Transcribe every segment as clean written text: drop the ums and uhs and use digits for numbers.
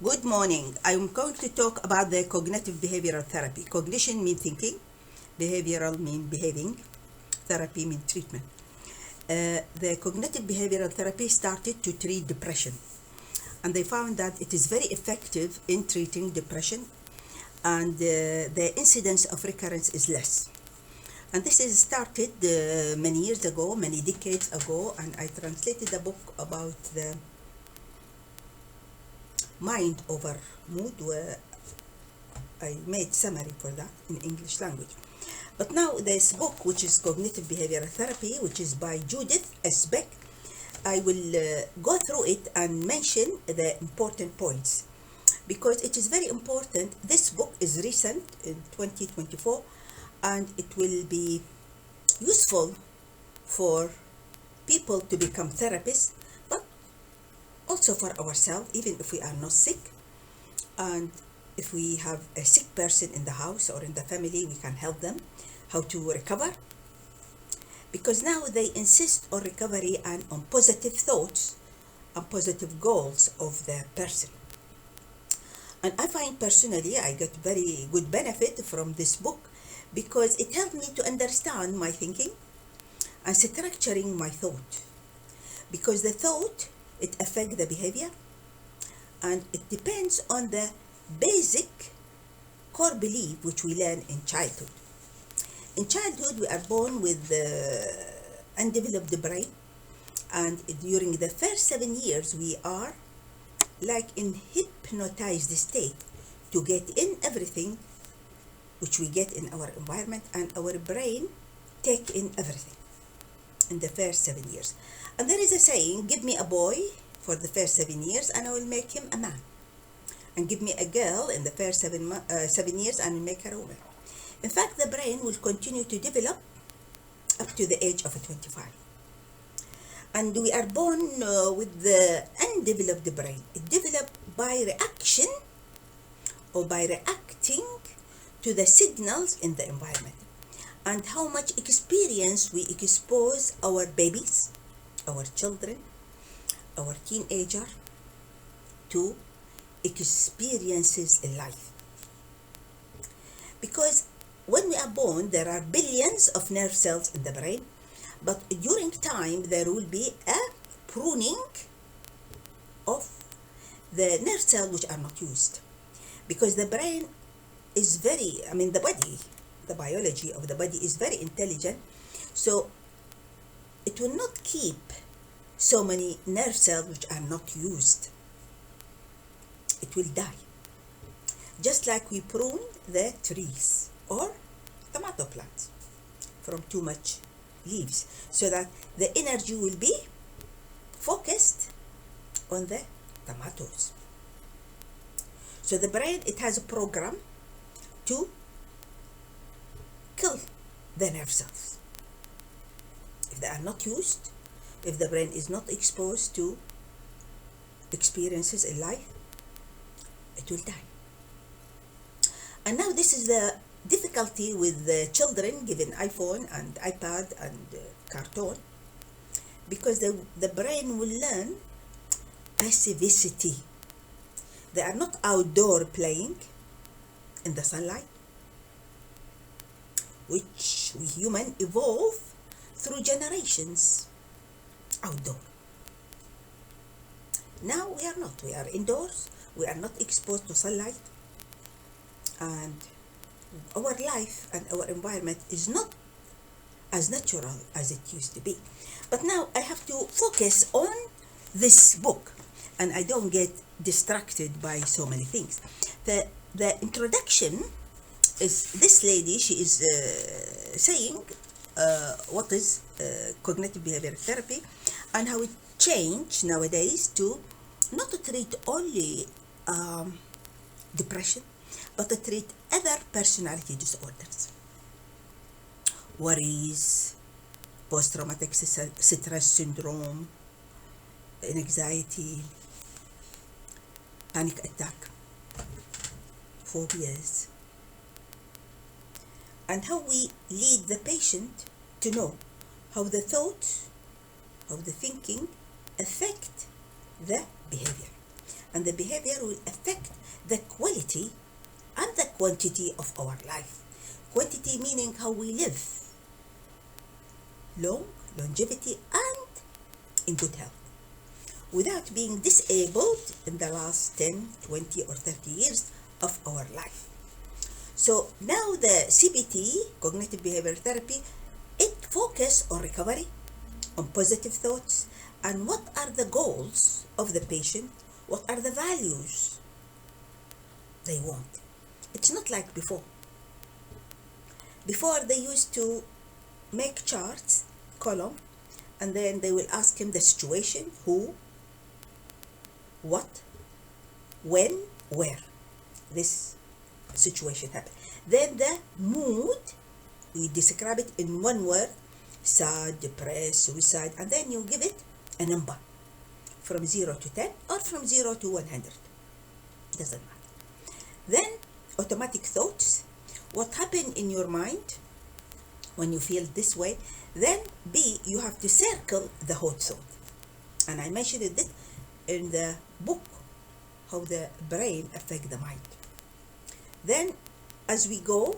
Good morning. I'm going to talk about the cognitive behavioral therapy. Cognition means thinking, behavioral means behaving, therapy means treatment. The cognitive behavioral therapy started to treat depression, and they found that it is very effective in treating depression, and the incidence of recurrence is less. And this is started many years ago, many decades ago, and I translated a book about the mind over mood, where I made summary for that in English language. But now this book, which is Cognitive Behavioral Therapy, which is by Judith S. Beck, I will go through it and mention the important points, because it is very important. This book is recent in 2024, and it will be useful for people to become therapists, but also for ourselves, even if we are not sick. And if we have a sick person in the house or in the family, we can help them how to recover, because now they insist on recovery and on positive thoughts and positive goals of the person. And I find personally I get very good benefit from this book, because it helped me to understand my thinking and structuring my thought, because the thought, it affects the behavior, and it depends on the basic core belief which we learn in childhood. In childhood, we are born with the undeveloped brain, and during the first 7 years, we are like in hypnotized state to get in everything which we get in our environment, and our brain take in everything in the first 7 years. And there is a saying, give me a boy for the first 7 years and I will make him a man, and give me a girl in the first 7 years and I will make her a woman. In fact, the brain will continue to develop up to the age of 25. And we are born with the undeveloped brain. It develops by reaction or by reacting to the signals in the environment, and how much experience we expose our babies, our children, our teenager to experiences in life. Because when we are born, there are billions of nerve cells in the brain, but during time there will be a pruning of the nerve cells which are not used, because the brain is the biology of the body is very intelligent, so it will not keep so many nerve cells which are not used. It will die. Just like we prune the trees or tomato plants from too much leaves, so that the energy will be focused on the tomatoes. So the brain, it has a program to kill the nerve cells. If they are not used, if the brain is not exposed to experiences in life, it will die. And now this is the difficulty with the children given iPhone and iPad and cartoon, because the brain will learn passivity. They are not outdoor playing in the sunlight, which we human evolve through generations outdoor. Now we are not. We are indoors. We are not exposed to sunlight, and our life and our environment is not as natural as it used to be. But now I have to focus on this book, and I don't get distracted by so many things. The introduction is this lady. She is saying what is cognitive behavioral therapy, and how it changed nowadays to not to treat only depression, but to treat other personality disorders, worries, post-traumatic stress syndrome, anxiety, panic attack, phobias, and how we lead the patient to know how the thoughts, how the thinking affect the behavior. and the behavior will affect the quality and the quantity of our life. Quantity meaning how we live, longevity, and in good health, without being disabled in the last 10, 20, or 30 years of our life. So now the CBT, cognitive behavioral therapy, it focuses on recovery, on positive thoughts, and what are the goals of the patient, what are the values they want. It's not like before. Before they used to make charts, column, and then they will ask him the situation, who, what, when, where this situation happened. Then the mood, we describe it in one word, sad, depressed, suicide, and then you give it a number from 0 to 10 or from 0 to 100. Doesn't matter. Then automatic thoughts, what happened in your mind when you feel this way. Then B, you have to circle the hot thought. And I mentioned it in the book, how the brain affects the mind. Then as we go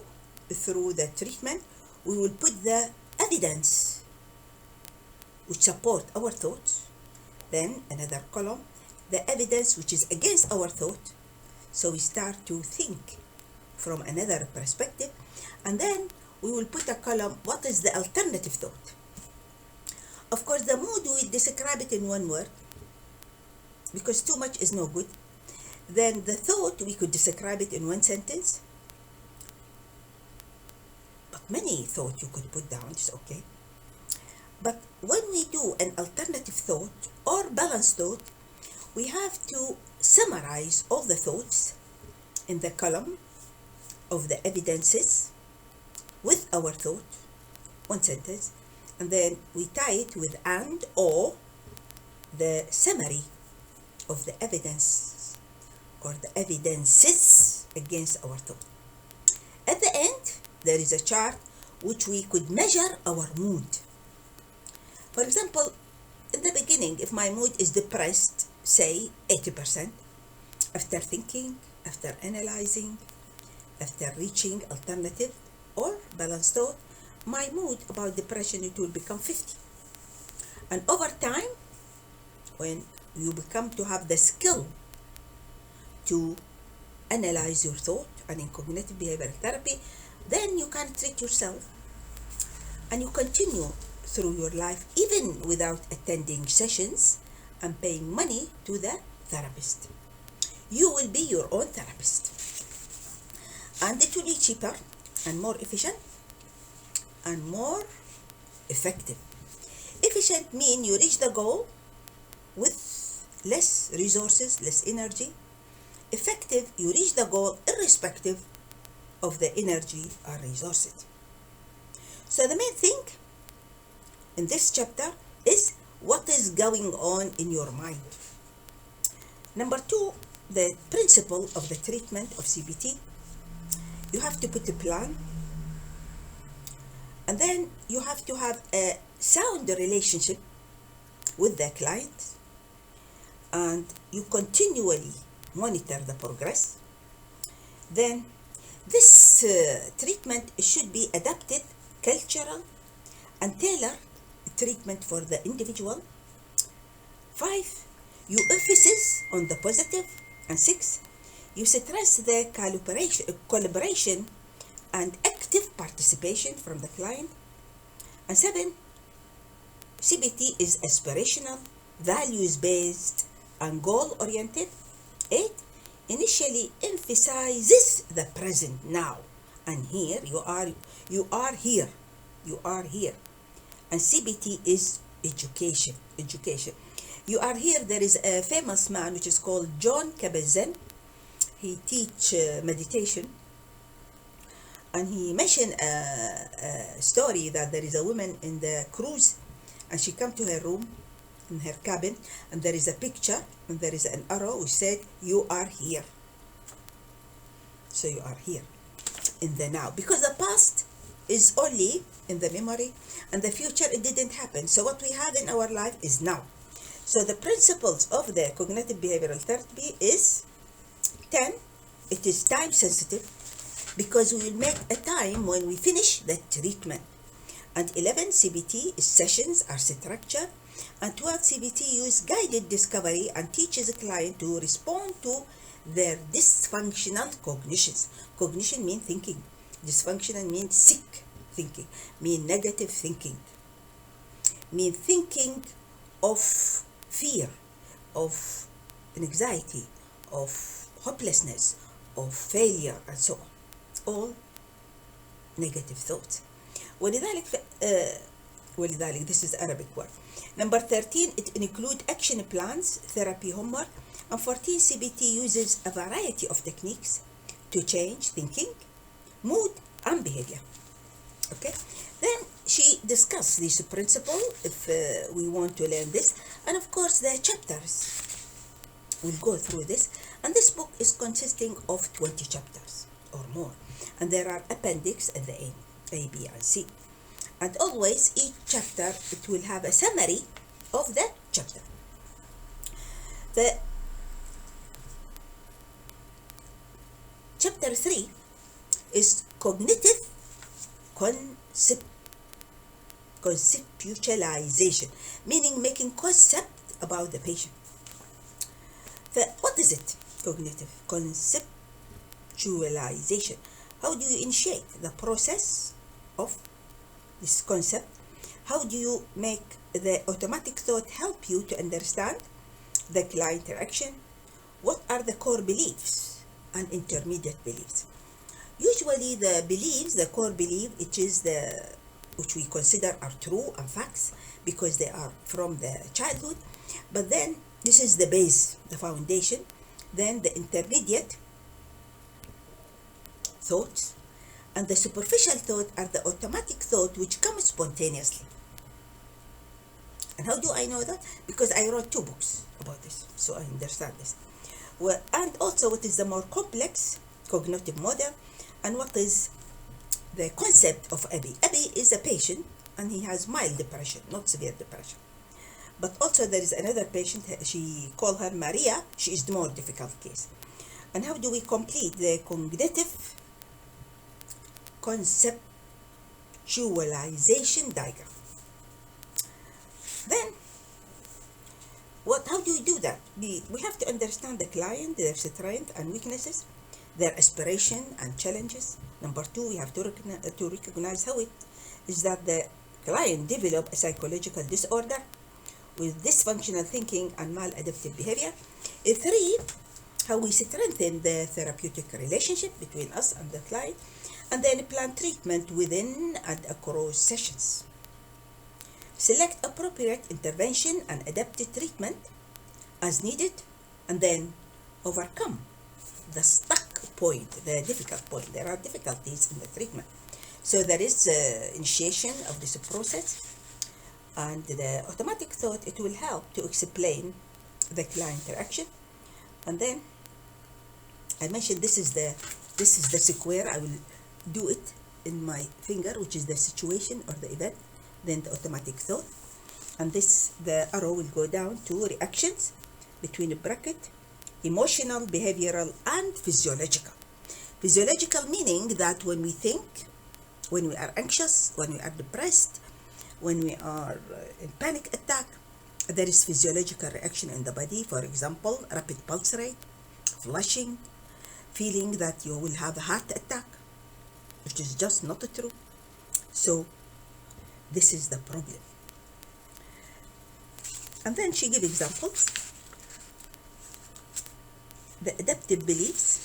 through the treatment, we will put the evidence which support our thoughts. Then another column, the evidence which is against our thought. So we start to think from another perspective. And then we will put a column, what is the alternative thought? Of course, the mood, we describe it in one word because too much is no good. Then the thought, we could describe it in one sentence. But many thoughts you could put down, it's okay. But when we do an alternative thought or balanced thought, we have to summarize all the thoughts in the column of the evidences with our thought, one sentence, and then we tie it with and or the summary of the evidence or the evidences against our thought. At the end, there is a chart which we could measure our mood. For example, in the beginning, if my mood is depressed, say 80%, after thinking, after analyzing, after reaching alternative or balanced thought, my mood about depression, it will become 50. And over time, when you become to have the skill to analyze your thought, and in cognitive behavioral therapy, then you can treat yourself and you continue through your life even without attending sessions and paying money to the therapist. You will be your own therapist, and it will be cheaper and more efficient and more effective. Efficient means you reach the goal with less resources, less energy. Effective, you reach the goal irrespective of the energy or resources. So the main thing in this chapter is what is going on in your mind. Number 2, the principle of the treatment of CBT. You have to put a plan, and then you have to have a sound relationship with the client, and you continually monitor the progress. Then this treatment should be adapted, cultural, and tailored treatment for the individual. 5, you emphasis on the positive. And 6, you stress the collaboration and active participation from the client. And 7, CBT is aspirational, values-based, and goal-oriented. 8, initially emphasizes the present now and here. You are here. And CBT is education. You are here. There is a famous man which is called John Kabat-Zinn. He teach meditation, and he mentioned a story that there is a woman in the cruise, and she come to her room in her cabin, and there is a picture and there is an arrow which said, you are here. So you are here in the now, because the past is only in the memory and the future, it didn't happen. So what we have in our life is now. So the principles of the cognitive behavioral therapy is 10. It is time sensitive because we will make a time when we finish the treatment. And 11, CBT sessions are structured. And 12, CBT use guided discovery and teaches the client to respond to their dysfunctional cognitions. Cognition means thinking. Dysfunctional means sick thinking, mean negative thinking, mean thinking of fear, of anxiety, of hopelessness, of failure, and so on. All negative thoughts. ولذلك this is Arabic word. Number 13, it includes action plans, therapy homework. And 14, CBT uses a variety of techniques to change thinking, mood, and behavior. Okay, then she discussed this principle if we want to learn this, and of course the chapters. We'll go through this, and this book is consisting of 20 chapters or more, and there are appendix at the end, A, B, and C. And always each chapter, it will have a summary of the chapter. The chapter 3 is cognitive conceptualization, meaning making concept about the patient. What is it? Cognitive conceptualization. How do you initiate the process of this concept? How do you make the automatic thought help you to understand the client interaction? What are the core beliefs and intermediate beliefs? Usually the beliefs, the core belief, which we consider are true and facts because they are from the childhood. But then this is the base, the foundation. Then the intermediate thoughts and the superficial thought are the automatic thought which comes spontaneously. And how do I know that? Because I wrote 2 books about this, so I understand this. Well, and also what is the more complex cognitive model, and what is the concept of Abby. Abby is a patient and he has mild depression, not severe depression. But also there is another patient, she call her Maria, she is the more difficult case. And how do we complete the cognitive conceptualization diagram? Then, how do you do that? We have to understand the client, their strengths and weaknesses, their aspiration and challenges. Number 2, we have to recognize how it is that the client develop a psychological disorder with dysfunctional thinking and maladaptive behavior. 3, how we strengthen the therapeutic relationship between us and the client, and then plan treatment within and across sessions. Select appropriate intervention and adapted treatment as needed, and then overcome the stuck point, the difficult point. There are difficulties in the treatment. So there is initiation of this process, and the automatic thought, it will help to explain the client interaction. And then I mentioned this is the square. I will do it in my finger, which is the situation or the event, then the automatic thought, and the arrow will go down to reactions between the bracket, emotional, behavioral, and physiological. Physiological meaning that when we think, when we are anxious, when we are depressed, when we are in panic attack, there is physiological reaction in the body. For example, rapid pulse rate, flushing, feeling that you will have a heart attack, which is just not true. So this is the problem. And then she gives examples. The adaptive beliefs.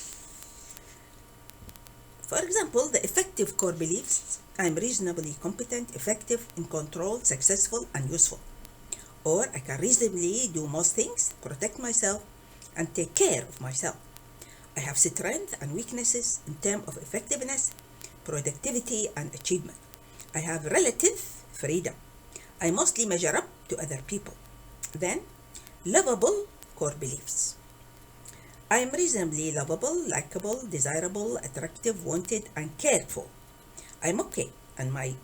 For example, the effective core beliefs: I am reasonably competent, effective, in control, successful, and useful. Or I can reasonably do most things, protect myself, and take care of myself. I have strengths and weaknesses in terms of effectiveness, productivity, and achievement. I have relative freedom. I mostly measure up to other people. Then, lovable core beliefs. I am reasonably lovable, likable, desirable, attractive, wanted, and cared for. I'm okay, and my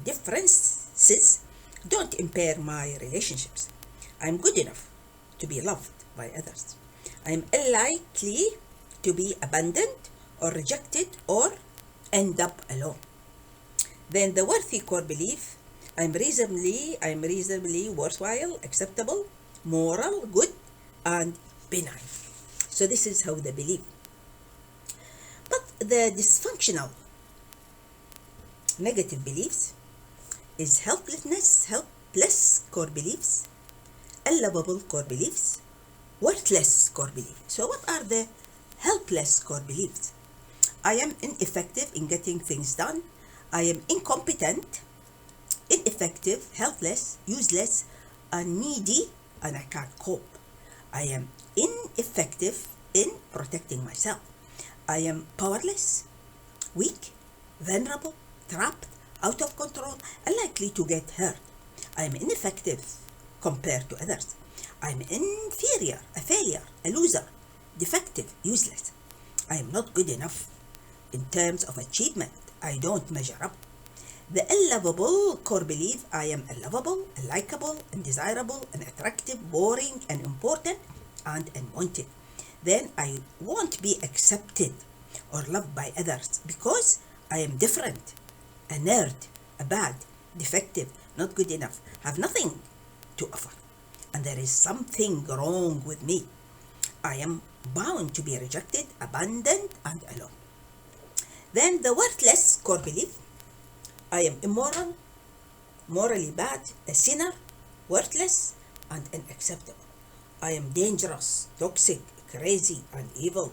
differences don't impair my relationships. I'm good enough to be loved by others. I'm unlikely to be abandoned or rejected or end up alone. Then the worthy core belief, I'm reasonably worthwhile, acceptable, moral, good, and benign. So this is how they believe. But the dysfunctional negative beliefs is helpless core beliefs, unlovable core beliefs, worthless core beliefs. So what are the helpless core beliefs? I am ineffective in getting things done. I am incompetent, ineffective, helpless, useless, and needy, and I can't cope. I am ineffective in protecting myself. I am powerless, weak, vulnerable, trapped, out of control, unlikely to get hurt. I am ineffective compared to others. I am inferior, a failure, a loser, defective, useless. I am not good enough in terms of achievement. I don't measure up. The unlovable core belief, I am unlovable, unlikable, undesirable, unattractive, boring, unimportant, and unwanted. Then I won't be accepted or loved by others because I am different, a nerd, a bad, defective, not good enough, have nothing to offer. And there is something wrong with me. I am bound to be rejected, abandoned, and alone. Then the worthless core belief, I am immoral, morally bad, a sinner, worthless, and unacceptable. I am dangerous, toxic, crazy, and evil.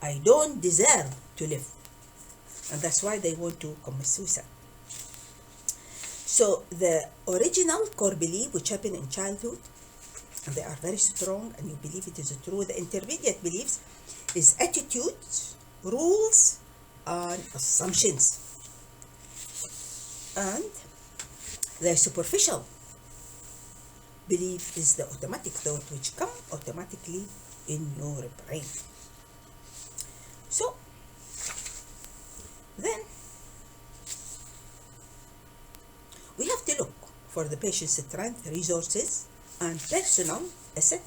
I don't deserve to live. And that's why they want to commit suicide. So the original core belief, which happen in childhood, and they are very strong, and you believe it is true. The intermediate beliefs is attitudes, rules, and assumptions. And the superficial belief is the automatic thought which come automatically in your brain. So then we have to look for the patient's strength, resources, and personal asset.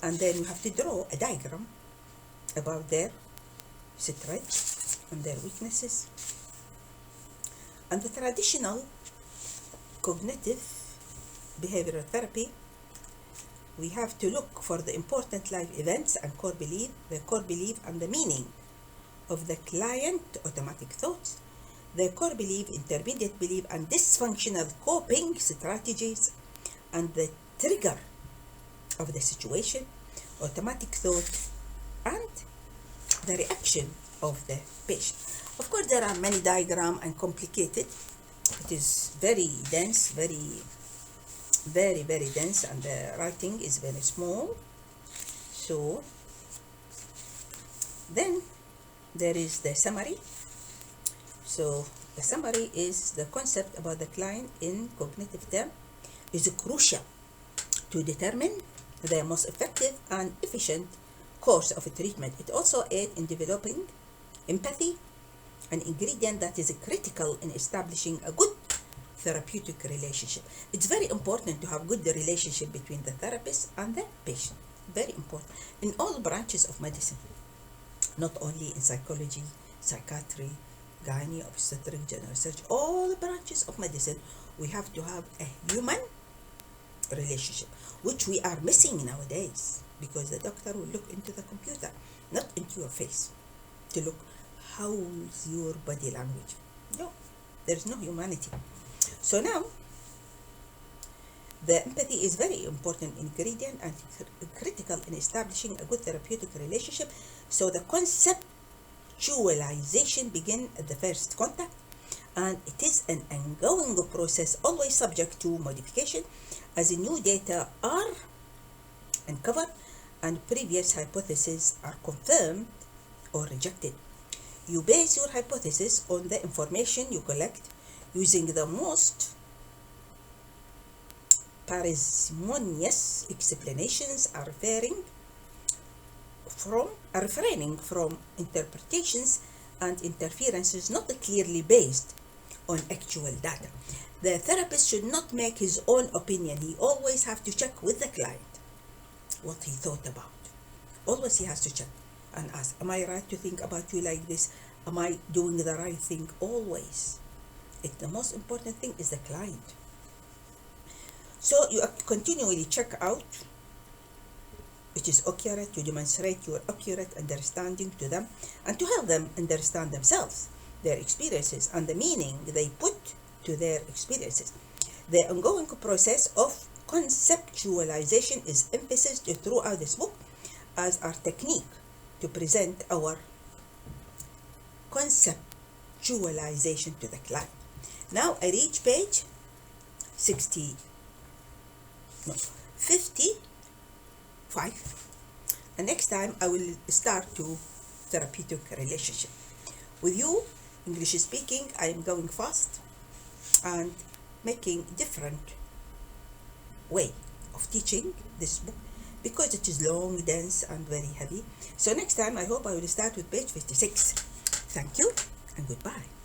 And then you have to draw a diagram about their strengths and their weaknesses. And the traditional cognitive behavioral therapy, we have to look for the important life events and core belief, the core belief and the meaning of the client automatic thoughts, the core belief, intermediate belief, and dysfunctional coping strategies, and the trigger of the situation, automatic thought, and the reaction of the patient. Of course, there are many diagrams and complicated. It is very dense, very dense, and the writing is very small. So then there is the summary. So the summary is the concept about the client in cognitive term is crucial to determine the most effective and efficient course of treatment. It also aids in developing empathy, an ingredient that is critical in establishing a good therapeutic relationship. It's very important to have good relationship between the therapist and the patient. Very important in all branches of medicine, not only in psychology, psychiatry, gynae, obstetric, general surgery, all the branches of medicine. We have to have a human relationship, which we are missing nowadays, because the doctor will look into the computer, not into your face, to look how's your body language. No, there's no humanity. So now the empathy is very important ingredient and critical in establishing a good therapeutic relationship. So the conceptualization begins at the first contact, and it is an ongoing process, always subject to modification as new data are uncovered and previous hypotheses are confirmed or rejected. You base your hypothesis on the information you collect using the most parsimonious explanations, are refraining from interpretations and interferences not clearly based on actual data. The therapist should not make his own opinion. He always have to check with the client what he thought about. Always he has to check and ask, am I right to think about you like this? Am I doing the right thing? Always. The most important thing is the client. So you have to continually check out which is accurate, to demonstrate your accurate understanding to them and to help them understand themselves, their experiences, and the meaning they put to their experiences. The ongoing process of conceptualization is emphasized throughout this book as our technique to present our conceptualization to the client. Now I reach page 55, and next time I will start to therapeutic relationship. With you, English speaking, I am going fast and making different way of teaching this book because it is long, dense, and very heavy. So next time I hope I will start with page 56. Thank you and goodbye.